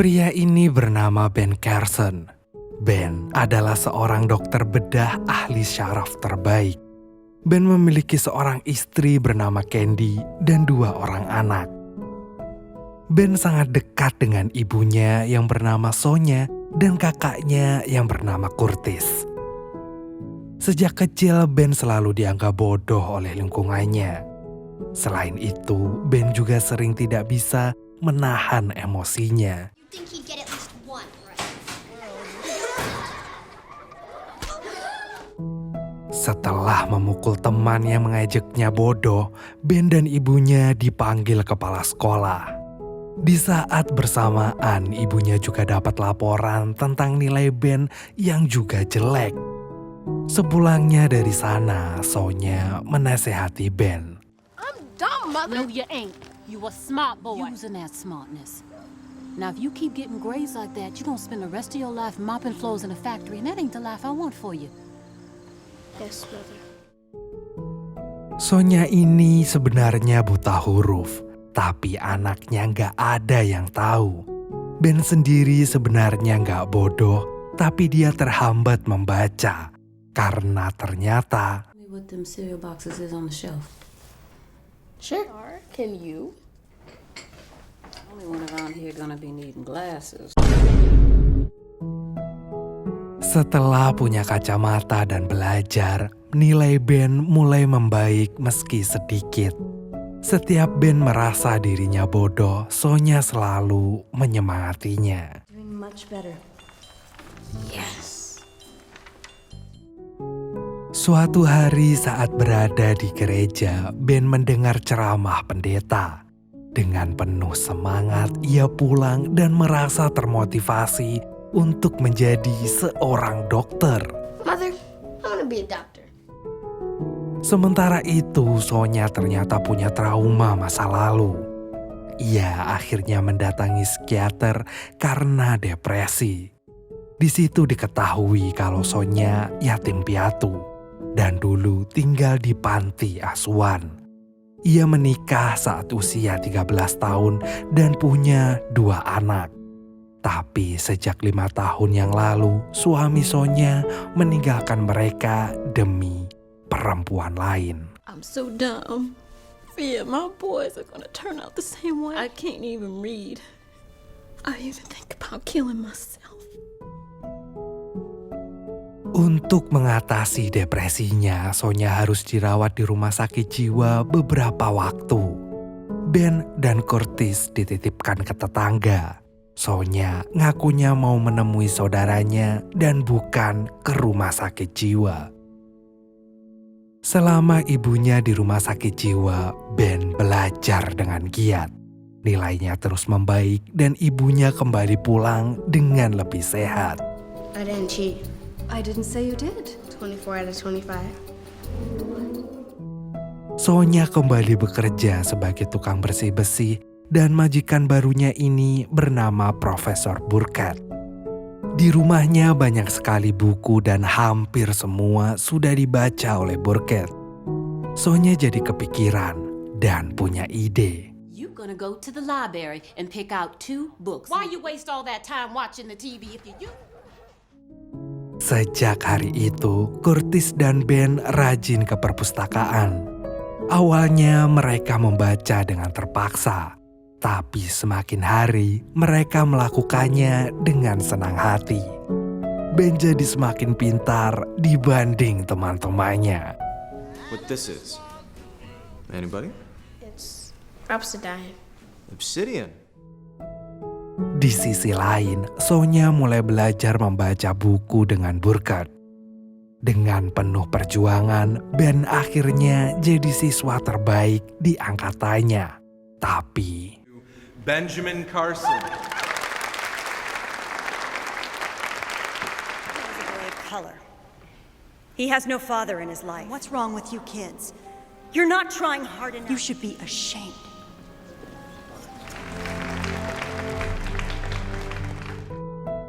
Pria ini bernama Ben Carson. Ben adalah seorang dokter bedah ahli syaraf terbaik. Ben memiliki seorang istri bernama Candy dan 2 orang anak. Ben sangat dekat dengan ibunya yang bernama Sonya dan kakaknya yang bernama Curtis. Sejak kecil, Ben selalu dianggap bodoh oleh lingkungannya. Selain itu, Ben juga sering tidak bisa menahan emosinya. Setelah memukul teman yang mengejaknya bodoh, Ben dan ibunya dipanggil kepala sekolah. Di saat bersamaan, ibunya juga dapat laporan tentang nilai Ben yang juga jelek. Sepulangnya dari sana, Sonya menasehati Ben. I'm dumb, Mother. No, you ain't. You a smart boy. Using that smartness. Now, if you keep getting grades like that, you're gonna spend the rest of your life mopping floors in a factory, and that ain't the life I want for you. Yes, Mother. Sonya ini sebenarnya buta huruf, tapi anaknya nggak ada yang tahu. Ben sendiri sebenarnya nggak bodoh, tapi dia terhambat membaca. Karena ternyata Tell me what them cereal boxes is on the shelf. Sure. Can you? Only one around here gonna be needing glasses. setelah punya kacamata dan belajar, nilai Ben mulai membaik meski sedikit. Setiap Ben merasa dirinya bodoh, Sonya selalu menyemangatinya. Doing much better. Yes. Suatu hari saat berada di gereja, Ben mendengar ceramah pendeta. Dengan penuh semangat, ia pulang dan merasa termotivasi untuk menjadi seorang dokter. Mother, I want to be a doctor. Sementara itu, Sonya ternyata punya trauma masa lalu. Ia akhirnya mendatangi psikiater karena depresi. Di situ diketahui kalau Sonya yatim piatu dan dulu tinggal di panti asuhan. Ia menikah saat usia 13 tahun dan punya 2 anak. Tapi sejak 5 tahun yang lalu, suami Sonya meninggalkan mereka demi perempuan lain. I'm so dumb. Yeah, my boys are gonna turn out the same way. I can't even read. I even think about killing myself. Untuk mengatasi depresinya, Sonya harus dirawat di rumah sakit jiwa beberapa waktu. Ben dan Curtis dititipkan ke tetangga. Sonya ngakunya mau menemui saudaranya dan bukan ke rumah sakit jiwa. Selama ibunya di rumah sakit jiwa, Ben belajar dengan giat. Nilainya terus membaik dan ibunya kembali pulang dengan lebih sehat. I didn't cheat. I didn't say you did. 24 out of 25. Sonya kembali bekerja sebagai tukang bersih besi dan majikan barunya ini bernama Profesor Burkett. Di rumahnya banyak sekali buku dan hampir semua sudah dibaca oleh Burkett. Sonya jadi kepikiran dan punya ide. You gonna go to the library and pick out 2 books. Why you waste all that time watching the TV if you... Sejak hari itu, Curtis dan Ben rajin ke perpustakaan. Awalnya mereka membaca dengan terpaksa, tapi semakin hari mereka melakukannya dengan senang hati. Ben jadi semakin pintar dibanding teman-temannya. What this is? Anybody? It's obsidian. Obsidian. Di sisi lain, Sonya mulai belajar membaca buku dengan Burkett. Dengan penuh perjuangan, Ben akhirnya jadi siswa terbaik di angkatannya. Tapi Benjamin Carson. He's a boy of color. He has no father in his life. What's wrong with you kids? You're not trying hard enough. You should be ashamed.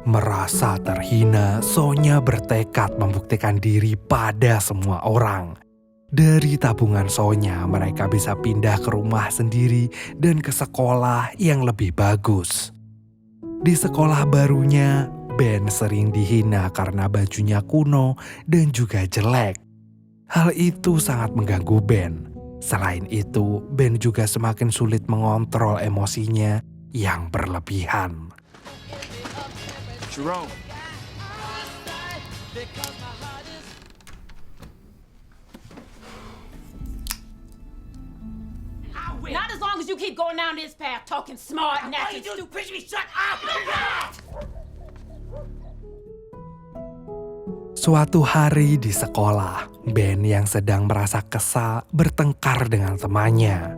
merasa terhina, Sonya bertekad membuktikan diri pada semua orang. Dari tabungan Sonya, mereka bisa pindah ke rumah sendiri dan ke sekolah yang lebih bagus. Di sekolah barunya, Ben sering dihina karena bajunya kuno dan juga jelek. Hal itu sangat mengganggu Ben. Selain itu, Ben juga semakin sulit mengontrol emosinya yang berlebihan. Jerome. Not as long as you keep going down this path, talking smart and acting stupid. Shut up! Suatu hari di sekolah, Ben yang sedang merasa kesal bertengkar dengan temannya.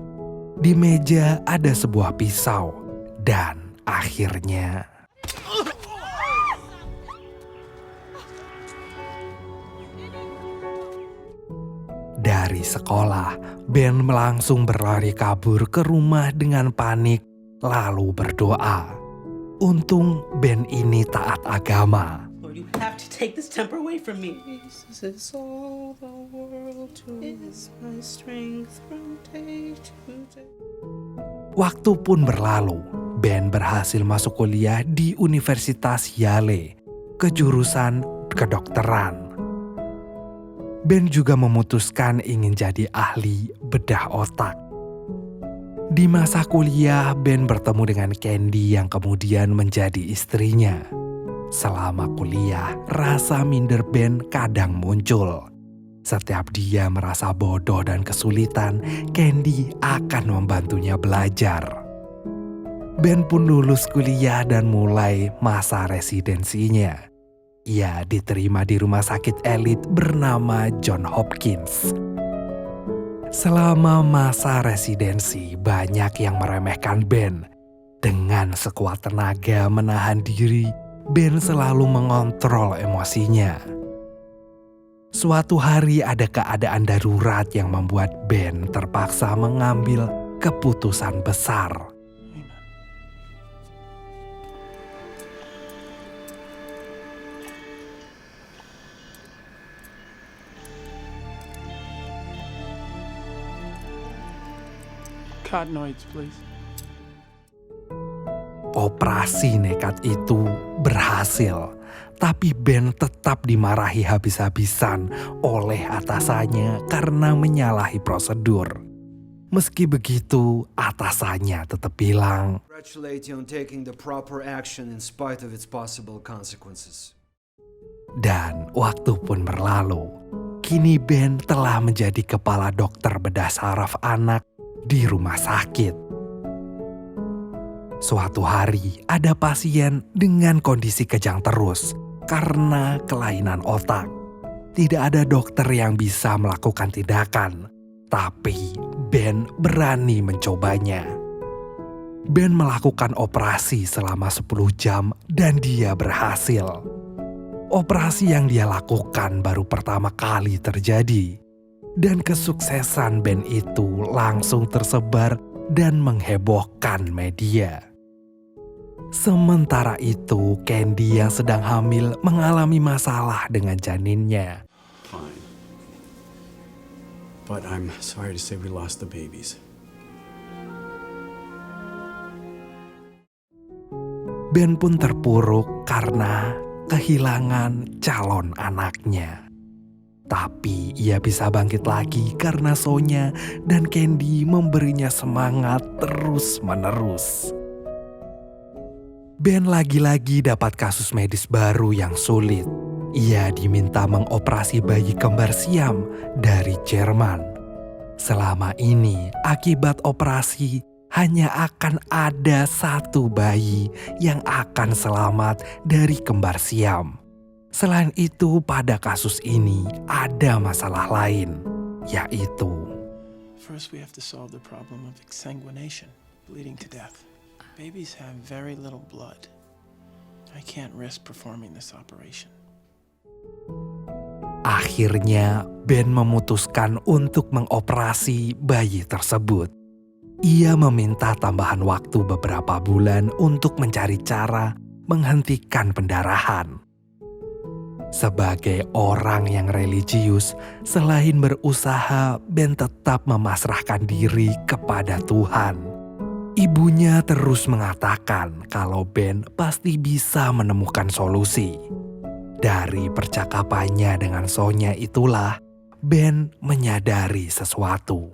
Di meja ada sebuah pisau dan akhirnya dari sekolah, Ben langsung berlari kabur ke rumah dengan panik lalu berdoa. Untung Ben ini taat agama. Lord, you have to take this temper away from me. Jesus is all the world to is my strength from day to day. Waktu pun berlalu, Ben berhasil masuk kuliah di Universitas Yale, ke jurusan kedokteran. Ben juga memutuskan ingin jadi ahli bedah otak. Di masa kuliah, Ben bertemu dengan Candy yang kemudian menjadi istrinya. Selama kuliah, rasa minder Ben kadang muncul. Setiap dia merasa bodoh dan kesulitan, Candy akan membantunya belajar. Ben pun lulus kuliah dan mulai masa residensinya. Ia diterima di rumah sakit elit bernama John Hopkins. Selama masa residensi, banyak yang meremehkan Ben. Dengan sekuat tenaga menahan diri, Ben selalu mengontrol emosinya. Suatu hari ada keadaan darurat yang membuat Ben terpaksa mengambil keputusan besar. Cottonoids, please. Operasi nekat itu berhasil, tapi Ben tetap dimarahi habis-habisan oleh atasannya karena menyalahi prosedur. Meski begitu, atasannya tetap bilang, Congratulate you on taking the proper action in spite of its possible consequences. dan waktu pun berlalu. Kini Ben telah menjadi kepala dokter bedah saraf anak di rumah sakit. Suatu hari ada pasien dengan kondisi kejang terus karena kelainan otak. Tidak ada dokter yang bisa melakukan tindakan, tapi Ben berani mencobanya. Ben melakukan operasi selama 10 jam dan dia berhasil. Operasi yang dia lakukan baru pertama kali terjadi. Dan kesuksesan Ben itu langsung tersebar dan menghebohkan media. Sementara itu, Candy yang sedang hamil mengalami masalah dengan janinnya. Fine. But I'm sorry to say we lost the babies. Ben pun terpuruk karena kehilangan calon anaknya. Tapi ia bisa bangkit lagi karena Sonya dan Candy memberinya semangat terus-menerus. Ben lagi-lagi dapat kasus medis baru yang sulit. Ia diminta mengoperasi bayi kembar siam dari Jerman. Selama ini, akibat operasi, hanya akan ada satu bayi yang akan selamat dari kembar siam. Selain itu, pada kasus ini ada masalah lain, yaitu First, we have to solve the problem of exsanguination, bleeding to death. Babies have very little blood. I can't risk performing this operation. akhirnya Ben memutuskan untuk mengoperasi bayi tersebut. Ia meminta tambahan waktu beberapa bulan untuk mencari cara menghentikan pendarahan. Sebagai orang yang religius, selain berusaha, Ben tetap memasrahkan diri kepada Tuhan. Ibunya terus mengatakan kalau Ben pasti bisa menemukan solusi. Dari percakapannya dengan Sonya itulah Ben menyadari sesuatu.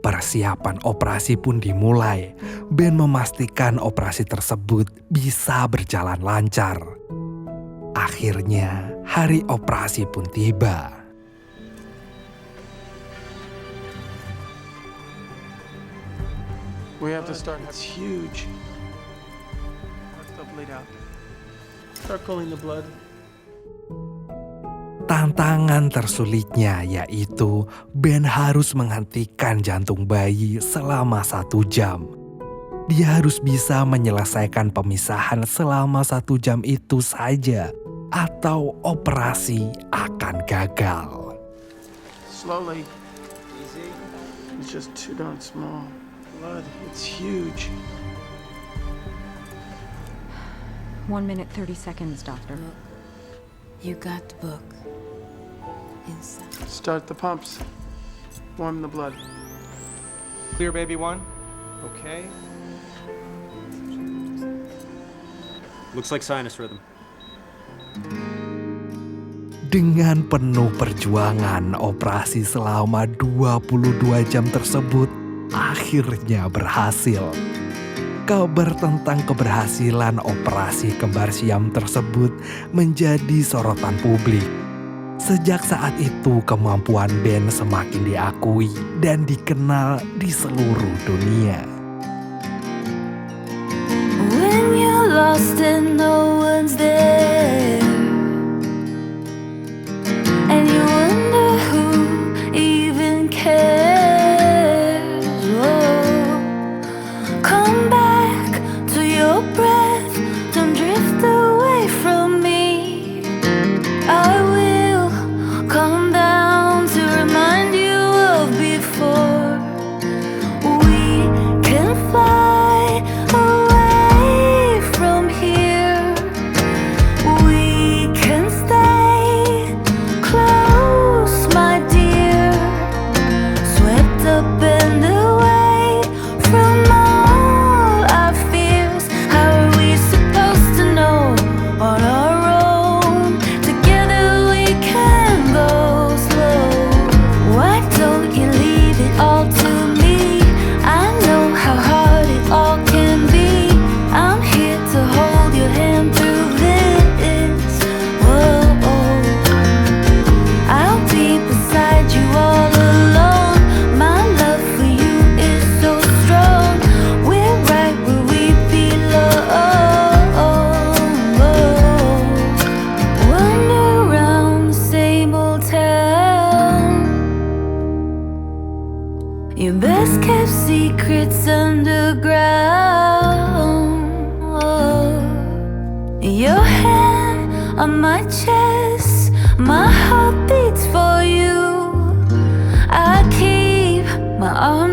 Persiapan operasi pun dimulai. Ben memastikan operasi tersebut bisa berjalan lancar. Akhirnya, hari operasi pun tiba. We have to start. It's huge. Let's bleed out. Start pulling the blood. Tantangan tersulitnya yaitu Ben harus menghentikan jantung bayi selama 1 jam. Dia harus bisa menyelesaikan pemisahan selama 1 jam itu saja, atau operasi akan gagal. Slowly. Easy. It's just too darn small. Blood, it's huge. 1 minute, 30 seconds, doctor. You got the book. Inside. Start the pumps. Warm the blood. Clear, baby one. Okay. Looks like sinus rhythm. Dengan penuh perjuangan, operasi selama 22 jam tersebut akhirnya berhasil. Kabar tentang keberhasilan operasi kembar siam tersebut menjadi sorotan publik. Sejak saat itu, kemampuan Ben semakin diakui dan dikenal di seluruh dunia. When you're lost and no one's there, and you wonder who even cares, oh, come back to your breath, don't drift away from me. I will come down to remind you of before. We can fly away from here. We can stay close, my dear. Swept up and away from all our fears. How are we supposed to know on our own? Together we can go slow. Why don't you leave it all to me? I know how hard it all can be. I'm here to hold your hand through this. Whoa, I'll be beside you all alone. My love for you is so strong. We're right where we belong. Wander around the same old town. Your best kept secrets underground. Your hand on my chest, my heart beats for you. I keep my arms